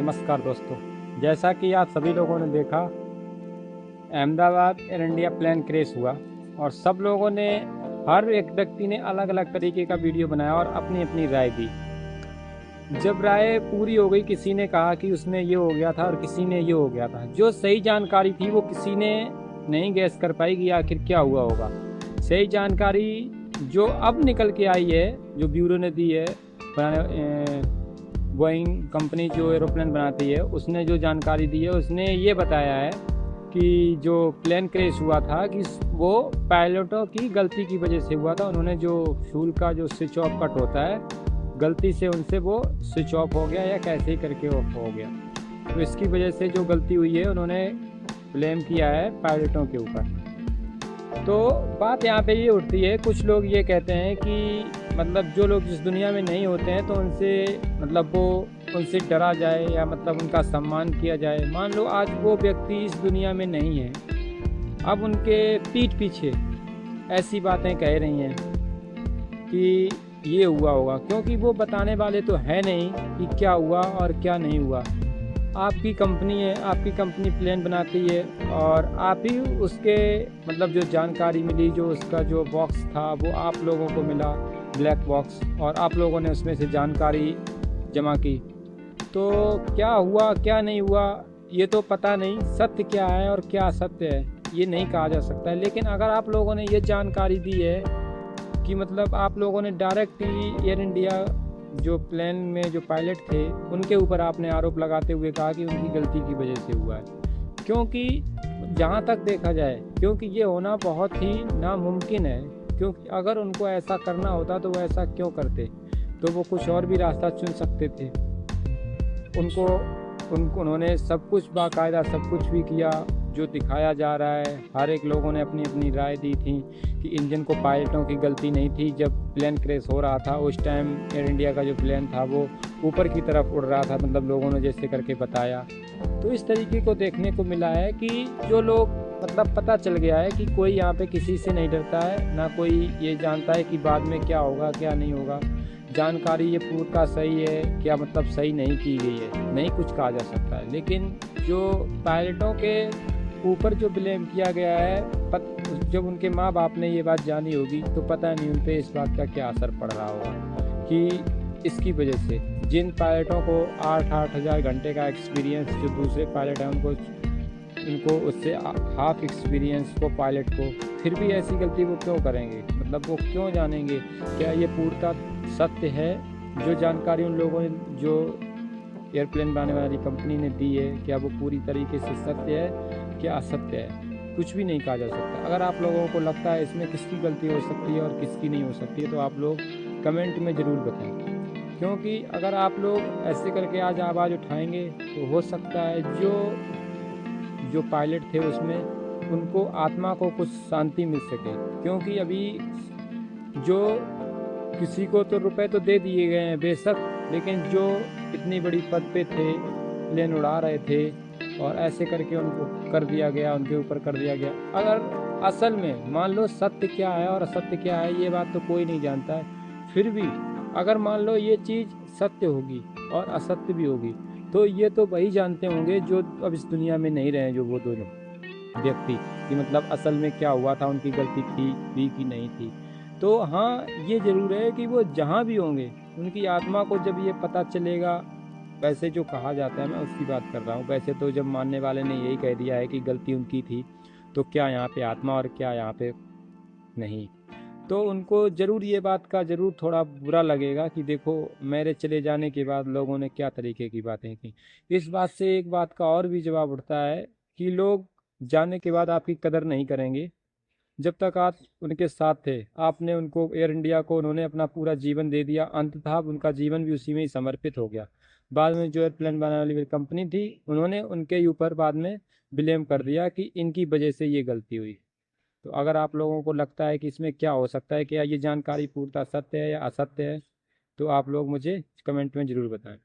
नमस्कार दोस्तों। जैसा कि आप सभी लोगों ने देखा, अहमदाबाद एयर इंडिया प्लेन क्रैश हुआ और सब लोगों ने, हर एक व्यक्ति ने अलग अलग तरीके का वीडियो बनाया और अपनी अपनी राय दी। जब राय पूरी हो गई, किसी ने कहा कि उसमें ये हो गया था और किसी ने ये हो गया था। जो सही जानकारी थी वो किसी ने नहीं गैस कर पाई कि आखिर क्या हुआ होगा। सही जानकारी जो अब निकल के आई है, जो ब्यूरो ने दी है, बोइंग कंपनी जो एरोप्लेन बनाती है, उसने जो जानकारी दी है, उसने ये बताया है कि जो प्लेन क्रैश हुआ था कि वो पायलटों की गलती की वजह से हुआ था। उन्होंने जो फ्यूल का जो स्विच ऑफ कट होता है, गलती से उनसे वो स्विच ऑफ हो गया या कैसे ही करके ऑफ हो गया। तो इसकी वजह से जो गलती हुई है, उन्होंने ब्लेम किया है पायलटों के ऊपर। तो बात यहाँ पे ये उठती है, कुछ लोग ये कहते हैं कि मतलब जो लोग जिस दुनिया में नहीं होते हैं तो उनसे मतलब वो उनसे डरा जाए या मतलब उनका सम्मान किया जाए। मान लो आज वो व्यक्ति इस दुनिया में नहीं है, अब उनके पीठ पीछे ऐसी बातें कह रही हैं कि ये हुआ होगा, क्योंकि वो बताने वाले तो है नहीं कि क्या हुआ और क्या नहीं हुआ। आपकी कंपनी है, आपकी कंपनी प्लेन बनाती है और आप ही उसके मतलब जो जानकारी मिली, जो उसका जो बॉक्स था वो आप लोगों को मिला, ब्लैक बॉक्स, और आप लोगों ने उसमें से जानकारी जमा की। तो क्या हुआ क्या नहीं हुआ ये तो पता नहीं, सत्य क्या है और क्या असत्य है ये नहीं कहा जा सकता है। लेकिन अगर आप लोगों ने ये जानकारी दी है कि मतलब आप लोगों ने डायरेक्ट ही एयर इंडिया जो प्लेन में जो पायलट थे उनके ऊपर आपने आरोप लगाते हुए कहा कि उनकी गलती की वजह से हुआ है, क्योंकि जहाँ तक देखा जाए, क्योंकि ये होना बहुत ही नामुमकिन है। क्योंकि अगर उनको ऐसा करना होता तो वो ऐसा क्यों करते? तो वो कुछ और भी रास्ता चुन सकते थे। उनको उनको उन्होंने सब कुछ बाकायदा सब कुछ भी किया जो दिखाया जा रहा है। हर एक लोगों ने अपनी अपनी राय दी थी कि इंजन को पायलटों की गलती नहीं थी। जब प्लेन क्रैश हो रहा था उस टाइम एयर इंडिया का जो प्लेन था वो ऊपर की तरफ उड़ रहा था, मतलब लोगों ने जैसे करके बताया। तो इस तरीके को देखने को मिला है कि जो लोग मतलब पता चल गया है कि कोई यहाँ पे किसी से नहीं डरता है, ना कोई ये जानता है कि बाद में क्या होगा क्या नहीं होगा। जानकारी ये पूर्णतः सही है क्या मतलब सही नहीं की गई है, नहीं कुछ कहा जा सकता है। लेकिन जो पायलटों के ऊपर जो ब्लेम किया गया है, जब उनके माँ बाप ने ये बात जानी होगी तो पता नहीं उन पर इस बात का क्या असर पड़ रहा होगा कि इसकी वजह से जिन पायलटों को 8-8 हज़ार घंटे का एक्सपीरियंस, जो दूसरे पायलट हैं उनको उससे हाफ एक्सपीरियंस को पायलट को, फिर भी ऐसी गलती वो क्यों करेंगे? मतलब वो क्यों जानेंगे? क्या ये पूर्णतः सत्य है जो जानकारी उन लोगों ने, जो एयरप्लेन बनाने वाली कंपनी ने दी है, क्या वो पूरी तरीके से सत्य है क्या असत्य है? कुछ भी नहीं कहा जा सकता। अगर आप लोगों को लगता है इसमें किसकी गलती हो सकती है और किसकी नहीं हो सकती है तो आप लोग कमेंट में ज़रूर बताएं। क्योंकि अगर आप लोग ऐसे करके आज आवाज़ उठाएंगे तो हो सकता है जो जो पायलट थे उसमें उनको आत्मा को कुछ शांति मिल सके। क्योंकि अभी जो किसी को तो रुपए तो दे दिए गए हैं बेशक, लेकिन जो इतनी बड़ी पद पे थे, प्लेन उड़ा रहे थे और ऐसे करके उनको कर दिया गया, उनके ऊपर कर दिया गया। अगर असल में मान लो सत्य क्या है और असत्य क्या है ये बात तो कोई नहीं जानता है, फिर भी अगर मान लो ये चीज़ सत्य होगी और असत्य भी होगी तो ये तो वही जानते होंगे जो अब इस दुनिया में नहीं रहे, जो वो दोनों व्यक्ति, कि मतलब असल में क्या हुआ था, उनकी गलती थी भी कि नहीं थी। तो हाँ, ये ज़रूर है कि वो जहाँ भी होंगे उनकी आत्मा को जब ये पता चलेगा, वैसे जो कहा जाता है मैं उसकी बात कर रहा हूँ। वैसे तो जब मानने वाले ने यही कह दिया है कि गलती उनकी थी, तो क्या यहाँ पे आत्मा और क्या यहाँ पे नहीं, तो उनको ज़रूर ये बात का ज़रूर थोड़ा बुरा लगेगा कि देखो मेरे चले जाने के बाद लोगों ने क्या तरीके की बातें की। इस बात से एक बात का और भी जवाब उठता है कि लोग जाने के बाद आपकी कदर नहीं करेंगे। जब तक आप उनके साथ थे, आपने उनको, एयर इंडिया को उन्होंने अपना पूरा जीवन दे दिया, अंततः उनका जीवन भी उसी में ही समर्पित हो गया। बाद में जो एयरप्लेन बनाने वाली कंपनी थी उन्होंने उनके ही ऊपर बाद में ब्लेम कर दिया कि इनकी वजह से ये गलती हुई। तो अगर आप लोगों को लगता है कि इसमें क्या हो सकता है, क्या ये जानकारी पूर्णतः सत्य है या असत्य है, तो आप लोग मुझे कमेंट में ज़रूर बताएं।